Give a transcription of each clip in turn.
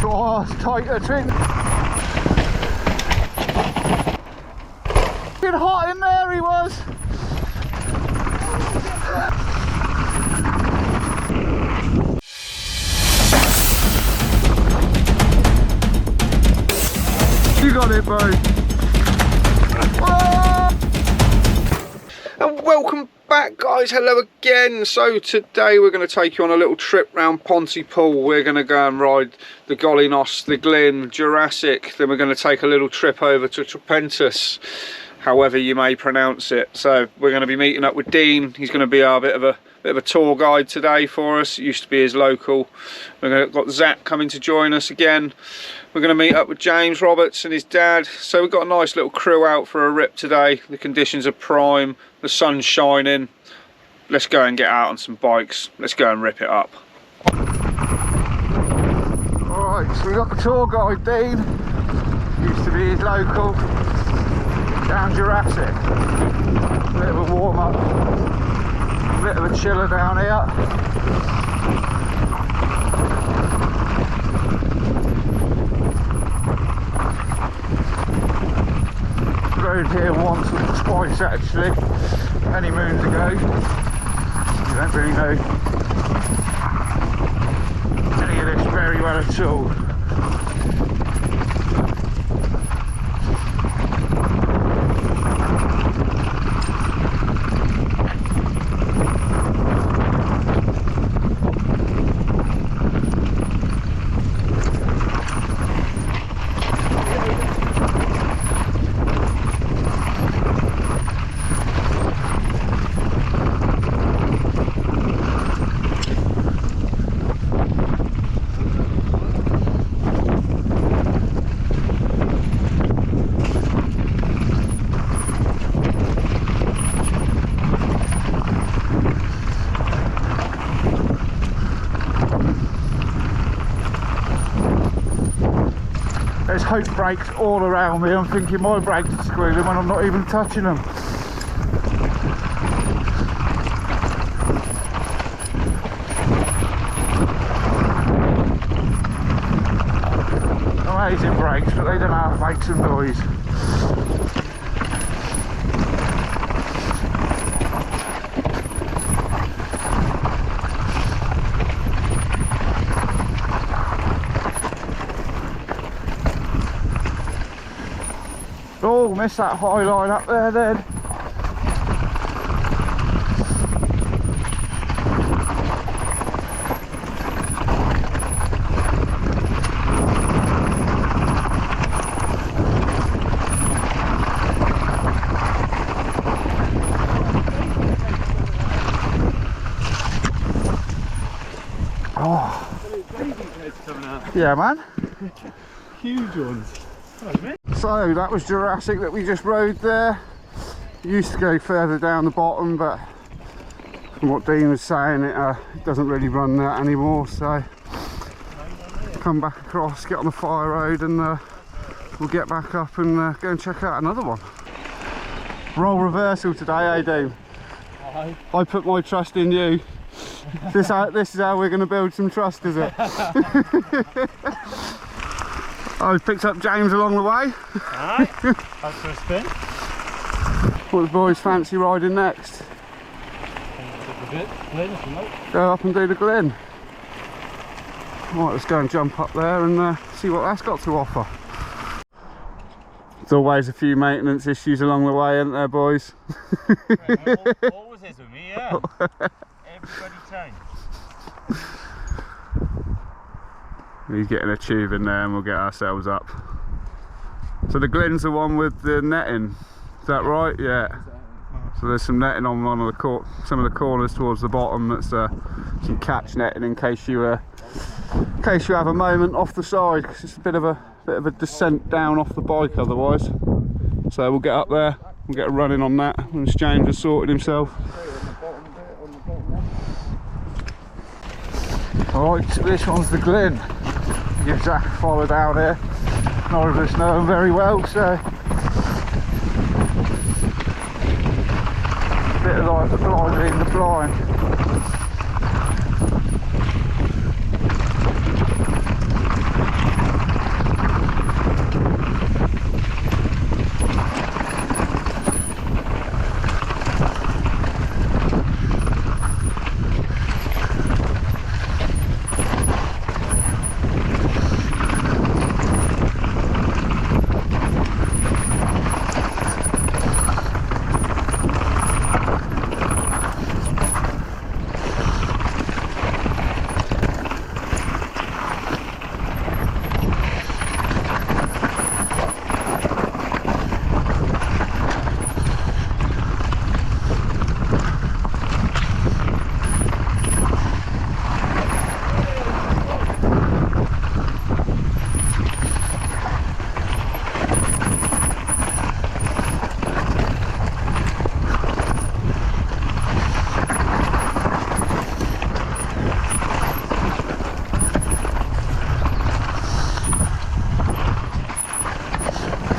Oh, it's tighter, twin. Getting hot in there, he was. You got it, bro. And welcome back, guys. Hello again. So today we're going to take you on a little trip round Pontypool. We're going to go and ride the Golynos, the Glyn, Jurassic. Then we're going to take a little trip over to Tirpentwys, however you may pronounce it. So we're going to be meeting up with Dean. He's going to be our bit of a tour guide today for us. It used to be his local. We've got Zach coming to join us again. We're going to meet up with James Roberts and his dad. So we've got a nice little crew out for a rip today. The conditions are prime, the sun's shining. Let's go and get out on some bikes. Let's go and rip it up. Alright, so we've got the tour guide Dean. Used to be his local. Down Jurassic. A bit of a warm up. A bit of a chiller down here. Rode here once or twice actually, many moons ago. You don't really know any of this very well at all. There's hope brakes all around me. I'm thinking my brakes are squealing when I'm not even touching them. Amazing brakes, but they don't know how to make some noise. Oh, missed that high line up there then. Oh. Yeah, man. Huge ones. So that was Jurassic that we just rode there. It used to go further down the bottom, but from what Dean was saying, it doesn't really run that anymore. So come back across, get on the fire road, and we'll get back up and go and check out another one. Role reversal today, eh Dean? Aye. I put my trust in you. This is how we're going to build some trust, is it? I picked up James along the way. Alright, that's for a spin. What the boys fancy riding next? Go up and do the Glyn. Right, let's go and jump up there and see what that's got to offer. There's always a few maintenance issues along the way, isn't there, boys? Always is with me, yeah. Everybody changes. He's getting a tube in there and we'll get ourselves up. So the Glyn's the one with the netting, is that right? Yeah. So there's some netting on one of the some of the corners towards the bottom. That's some catch netting in case you have a moment off the side, because it's a bit of a descent down off the bike otherwise. So we'll get up there, we'll get a running on that once James has sorted himself. Alright, so this one's the Glyn. Give Zach a follow down here. None of us know him very well, so a bit like the blind leading the blind.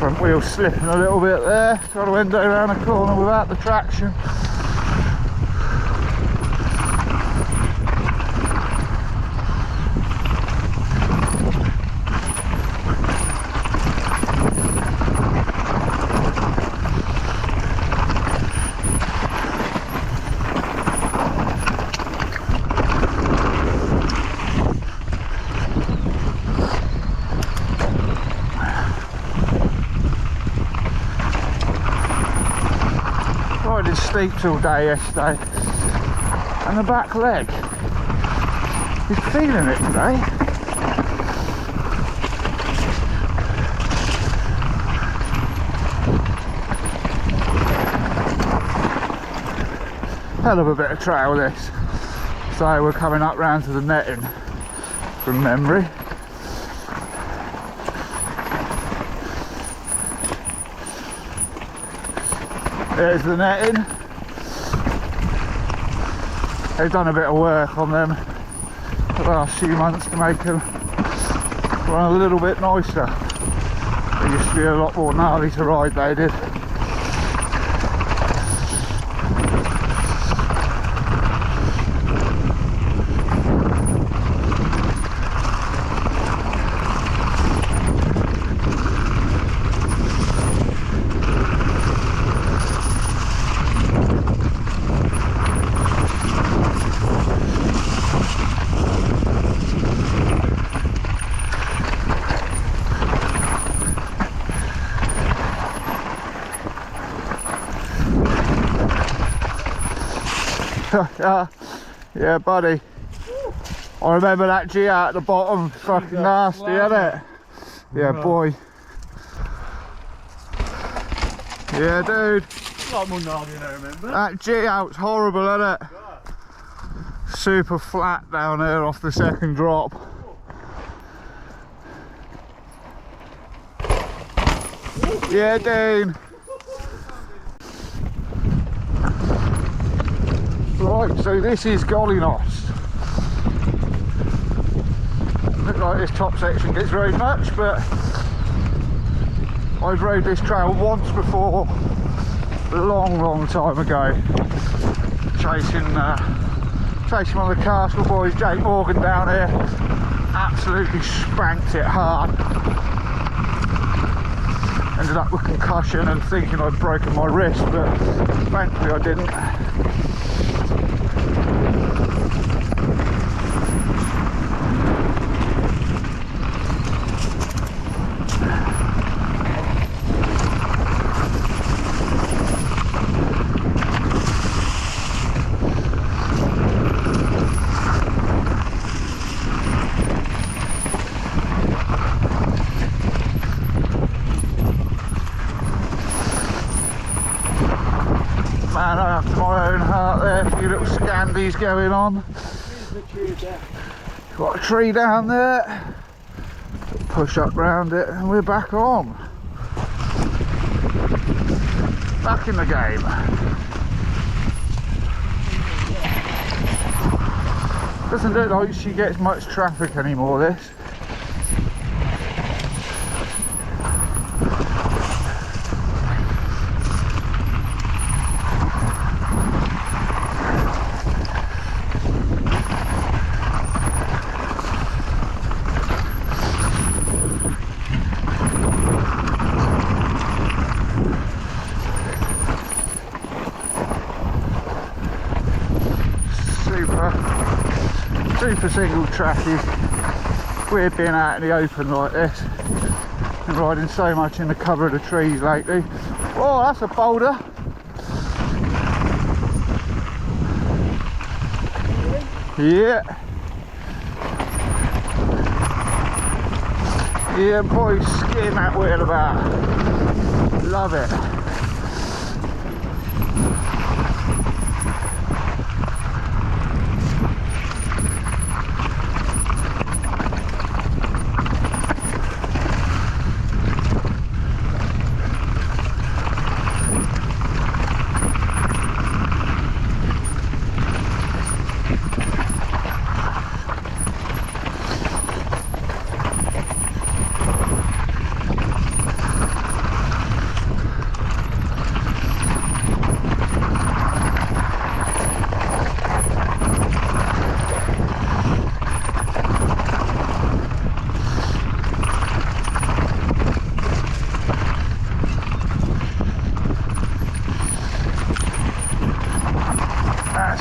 Front wheel slipping a little bit there, trying to endo around the corner without the traction. Steeps all day yesterday, and the back leg is feeling it today. Hell of a bit of trail this. So we're coming up round to the netting from memory. There's the netting. They've done a bit of work on them the last few months to make them run a little bit nicer. They used to be a lot more gnarly to ride, they did. Yeah, buddy. I remember that G out at the bottom, fucking nasty, isn't it? Yeah, boy. Yeah, dude. A lot more gnarly than I remember. That G out's horrible, isn't it? Super flat down there off the second drop. Yeah, Dean. Right, so this is Golynos. Looks like this top section gets very much, but I've rode this trail once before, a long time ago, chasing one of the Castle boys, Jake Morgan, down here. Absolutely spanked it hard. Ended up with concussion and thinking I'd broken my wrist, but thankfully I didn't. Man, after my own heart there, a few little scandies going on. Got a tree down there, push up round it and we're back on. Back in the game. Doesn't look like she gets much traffic anymore, this. Super single tracky. Weird being out in the open like this and riding so much in the cover of the trees lately. Oh, that's a boulder. Yeah. Yeah, boy, skin that wheel about. Love it.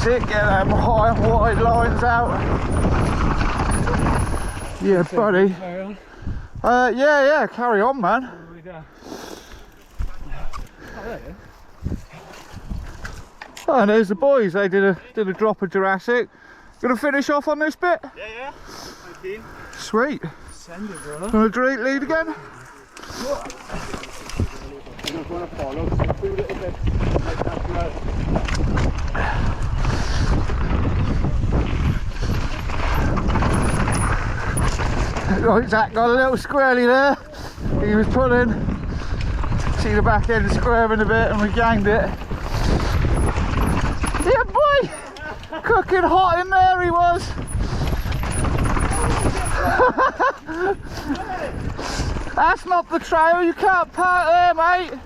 it, get them high and wide lines out. Yeah, buddy. Yeah, carry on, man. Oh, and there's the boys. They did a drop of Jurassic. Gonna finish off on this bit? Yeah. Okay. Sweet. Send it, brother. Gonna lead again? I'm gonna follow. So do a little bit like that. Right, Zach got a little squirrely there. He was pulling. See the back end squirming a bit, and we ganged it. Yeah, boy! Cooking hot in there he was. That's not the trail, you can't park there, mate.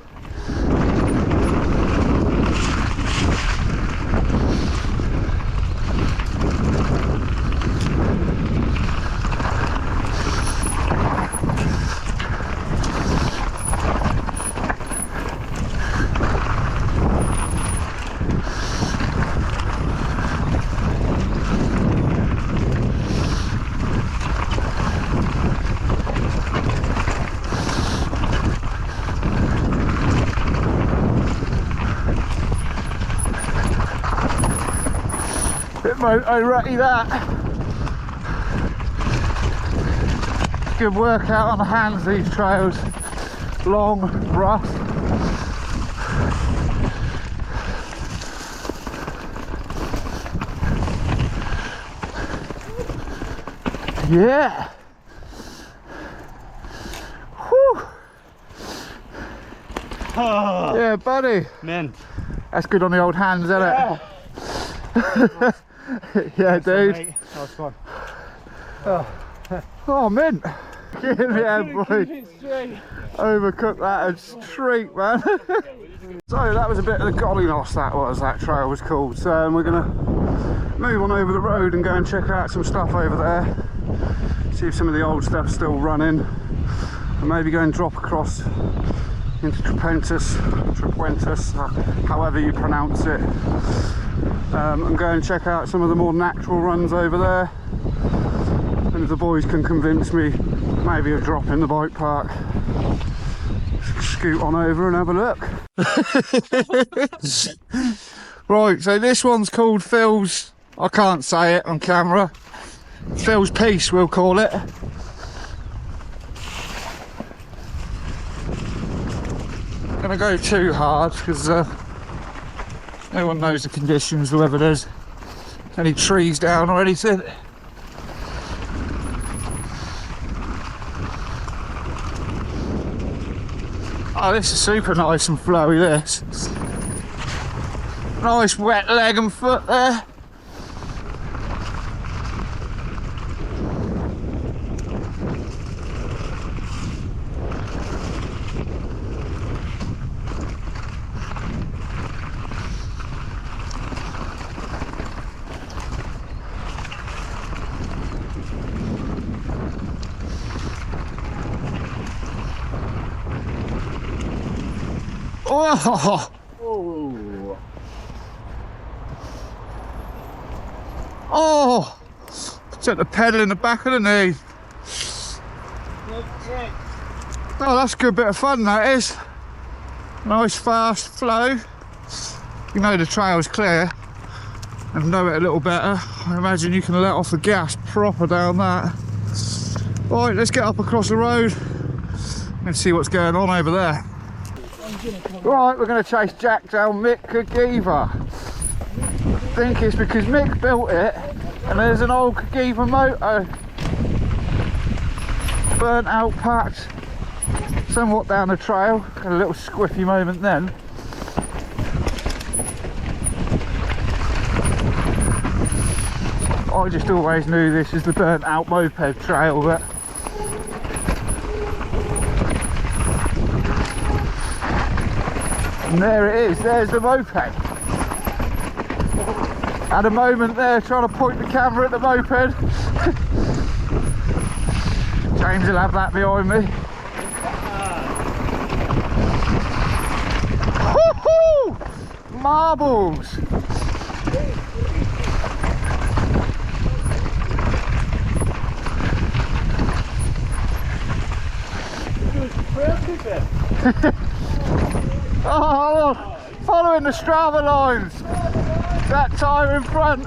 I rutty that. Good workout on the hands, these trails. Long, rough. Yeah. Whew. Oh, Yeah, buddy. man. That's good on the old hands, isn't it? Yeah, dude. That was fun. Oh, mint. Yeah, boy. Overcooked that a treat, man. So that was a bit of the Golynos, that trail was called. So we're gonna move on over the road and go and check out some stuff over there. See if some of the old stuff's still running. And maybe go and drop across into Tirpentwys, however you pronounce it. And go and check out some of the more natural runs over there, and if the boys can convince me, maybe a drop in the bike park, scoot on over and have a look. Right, so this one's called Phil's, I can't say it on camera, Phil's Piece we'll call it. I'm gonna go too hard because no one knows the conditions, whether there's any trees down or anything. Oh, this is super nice and flowy, this. Nice wet leg and foot there. Oh! Oh! Took the pedal in the back of the knee. Oh, that's a good bit of fun, that is. Nice fast flow. You know the trail's clear and know it a little better. I imagine you can let off the gas proper down that. Right, let's get up across the road and see what's going on over there. Right, we're going to chase Jack down Mick Cagiva. I think it's because Mick built it and there's an old Cagiva motor burnt out patch somewhat down the trail. Had a little squiffy moment then. I just always knew this is the burnt out moped trail, but and there it is, there's the moped. Had a moment there trying to point the camera at the moped. James will have that behind me. Woohoo! Marbles! Oh, following the Strava lines. That tyre in front.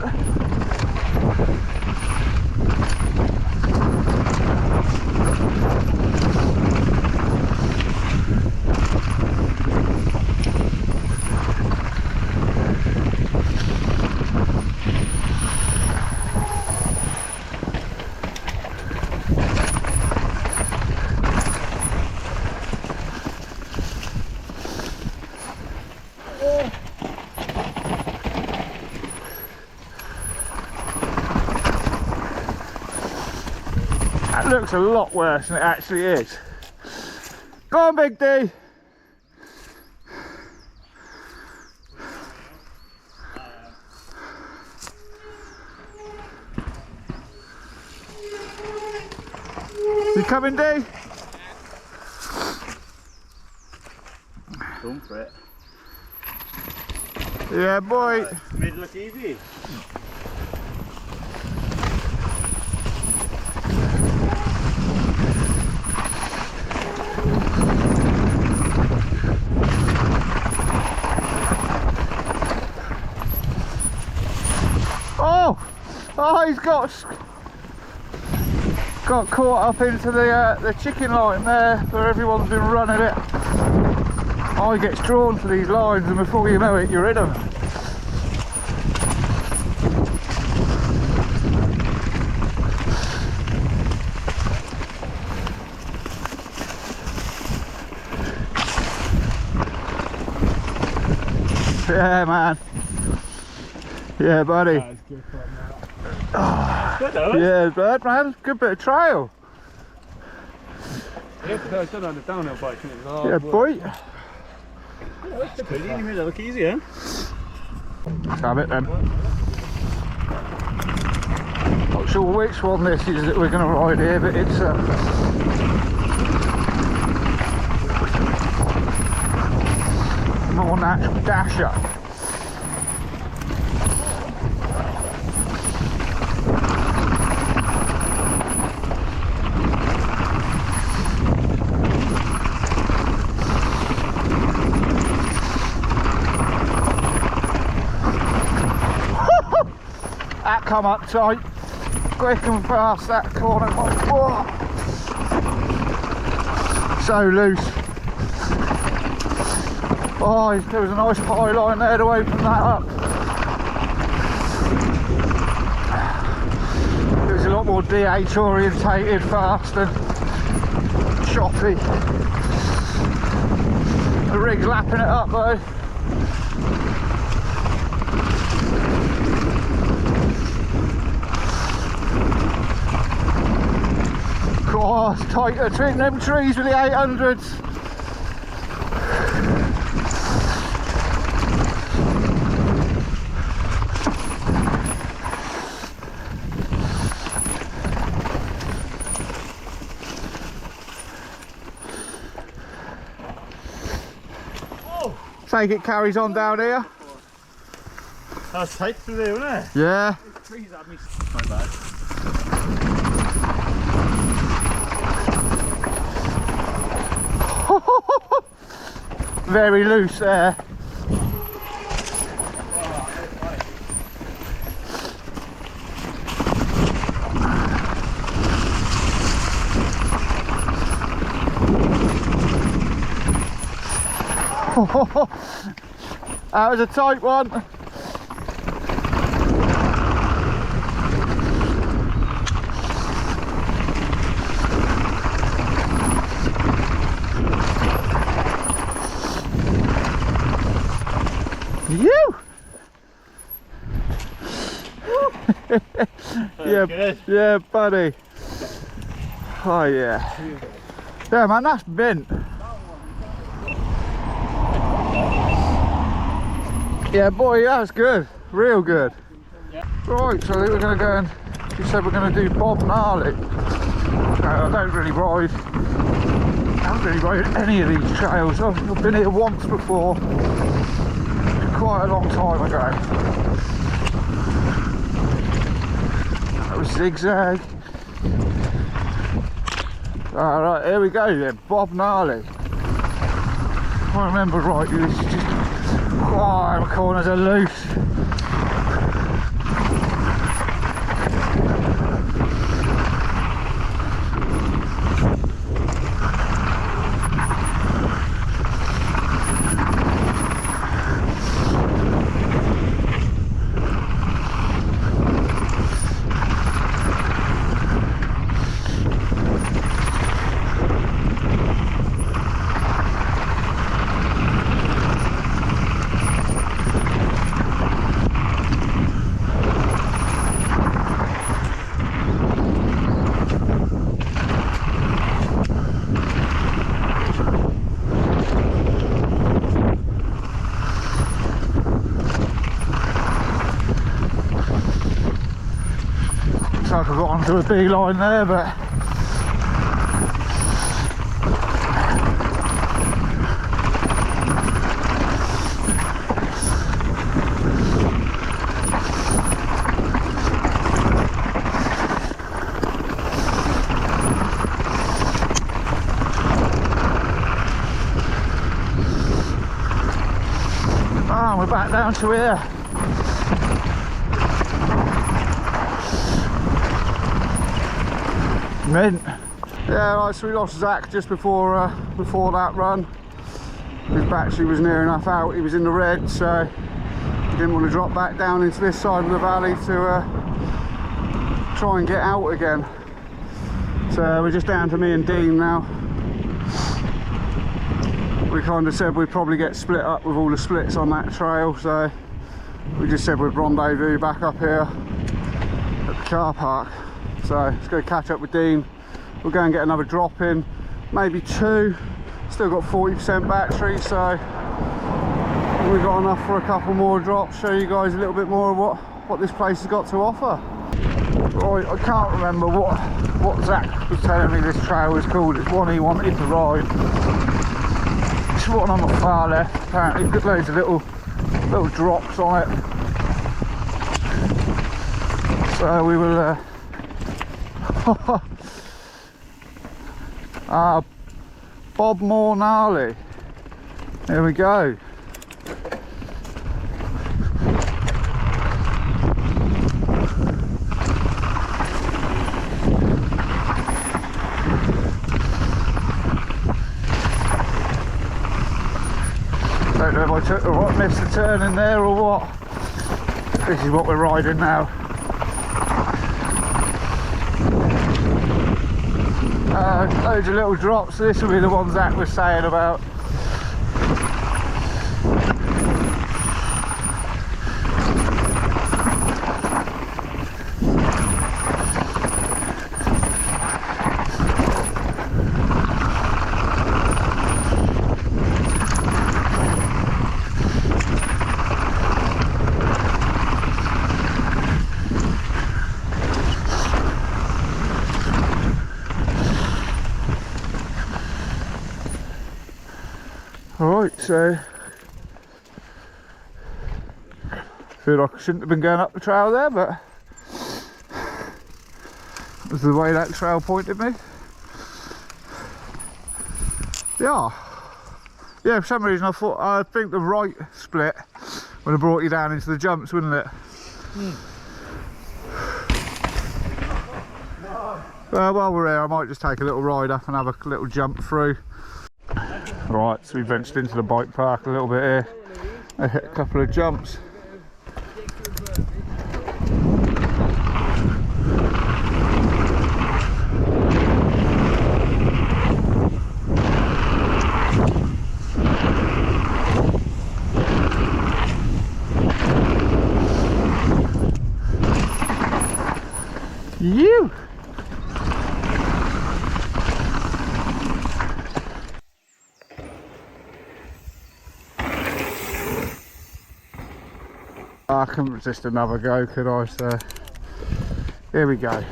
That looks a lot worse than it actually is. Go on, Big D. You coming, D? Going for it. Yeah, boy. Made it look easy. Oh, he's got caught up into the chicken line there where everyone's been running it. Oh, he gets drawn to these lines and before you know it, you're in them. Yeah, man. Yeah, buddy. That was good fun, that. Good though. Yeah, bad, man. Good bit of trail. Yeah, because I was done on the downhill bike and it was hard. Yeah, boy. Yeah, that's good. You made it look easy, eh? Let's have it then. Not sure which one this is that we're going to ride here, but it's more natural dasher. That come up tight, quick and fast, that corner. Whoa. So loose. Oh, there was a nice pie line there to open that up. It was a lot more DH orientated, fast and choppy. The rig's lapping it up though. Oh, it's tight between them trees with the 800s. Oh. Think it carries on down here? That was tight through there, wasn't it? Yeah. The trees had me. My bad. Very loose there. That was a tight one. You. Yeah, good. yeah, buddy. Oh yeah. Yeah, man, that's bent. Yeah, boy, that was good. Real good. Yeah. Right, so I think we're going to go and, you said we're going to do gnarly. I don't really ride. I haven't really rode any of these trails. I've been here once before. Quite a long time ago. That was zigzag. Alright, here we go then, gnarly. if I remember right, it was just, oh, the corners are loose. Like I got onto a beeline there, but we're back down to here. Mint. Yeah, right, so we lost Zach just before that run. His battery was near enough out, he was in the red, so he didn't want to drop back down into this side of the valley to try and get out again. So we're just down to me and Dean now. We kind of said we'd probably get split up with all the splits on that trail, so we just said we'd rendezvous back up here at the car park. So let's go catch up with Dean. We'll go and get another drop in, maybe 2. Still got 40% battery, so we've got enough for a couple more drops. Show you guys a little bit more of what this place has got to offer. Right, I can't remember what Zach was telling me this trail was called. It's one he wanted to ride. It's one on the far left. Apparently, got loads of little drops on it. So we will. Bob Moore Gnarly. There we go. Don't know if I took the right, missed the turn in there or what. This is what we're riding now. Loads of little drops. This will be the ones Zach was saying about. Alright, so feel like I shouldn't have been going up the trail there, but it was the way that trail pointed me. Yeah, for some reason I think the right split would have brought you down into the jumps, wouldn't it? While we're here, I might just take a little ride up and have a little jump through. Right, so we ventured into the bike park a little bit here. I hit a couple of jumps. You! I couldn't resist another go, could I? So here we go.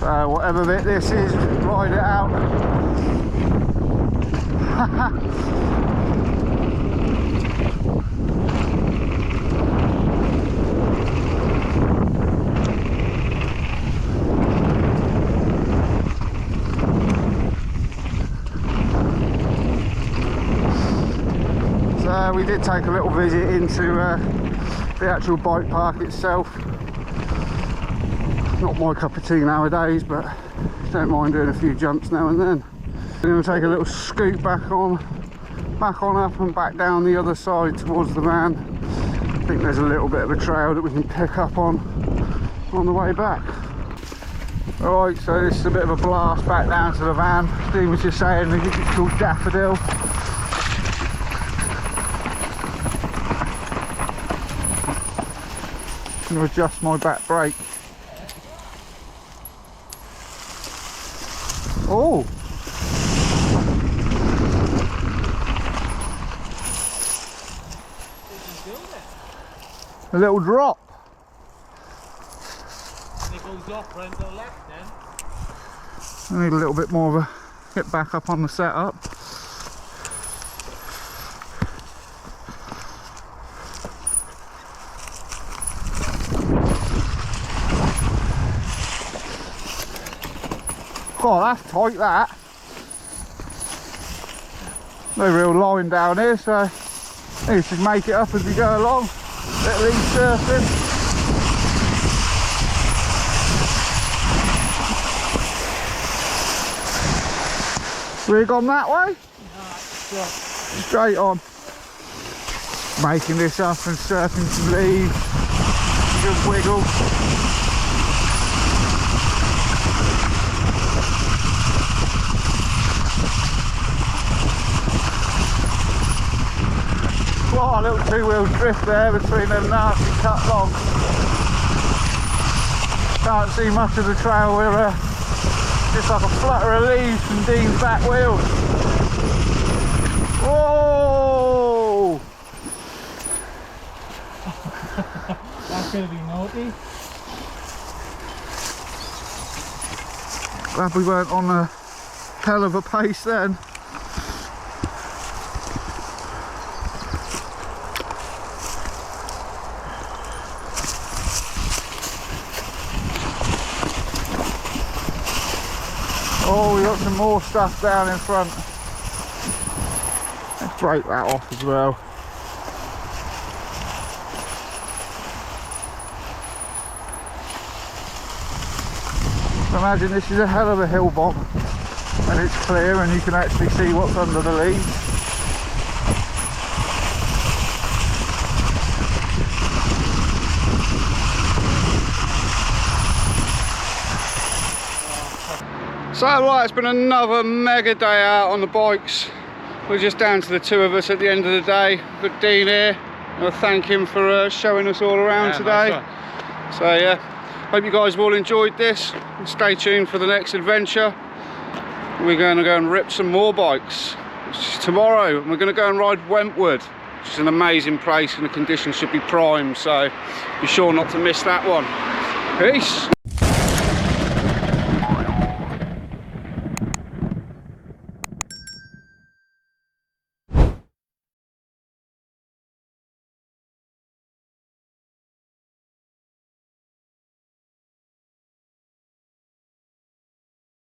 So whatever bit this is, ride it out. So we did take a little visit into the actual bike park itself. Not my cup of tea nowadays, but don't mind doing a few jumps now and then. We're going to take a little scoot back on up and back down the other side towards the van. I think there's a little bit of a trail that we can pick up on the way back. Alright, so this is a bit of a blast back down to the van. Steve was just saying, I think it's called Daffodil. I'm going to adjust my back brake. Oh! A little drop. And it goes off round to the left then. I need a little bit more of a get back up on the setup. Oh, that's tight, that. No real line down here, so let's just make it up as we go along. Little ease surfing. We gone that way? No, straight on. Making this up and surfing some leaves. Good wiggle. Oh, a little two-wheel drift there between them nasty cut logs. Can't see much of the trail. We're just like a flutter of leaves from Dean's back wheels. Whoa! that's going to be naughty. Glad we weren't on a hell of a pace then. Oh, we got some more stuff down in front. Let's break that off as well. Imagine this is a hell of a hill bomb and it's clear and you can actually see what's under the leaves. So right, it's been another mega day out on the bikes. We're just down to the two of us at the end of the day. We've got Dean here. I'll thank him for showing us all around today. Nice. So yeah, hope you guys have all enjoyed this. And stay tuned for the next adventure. We're going to go and rip some more bikes. Which is tomorrow, and we're going to go and ride Wentwood, which is an amazing place and the conditions should be prime. So be sure not to miss that one. Peace.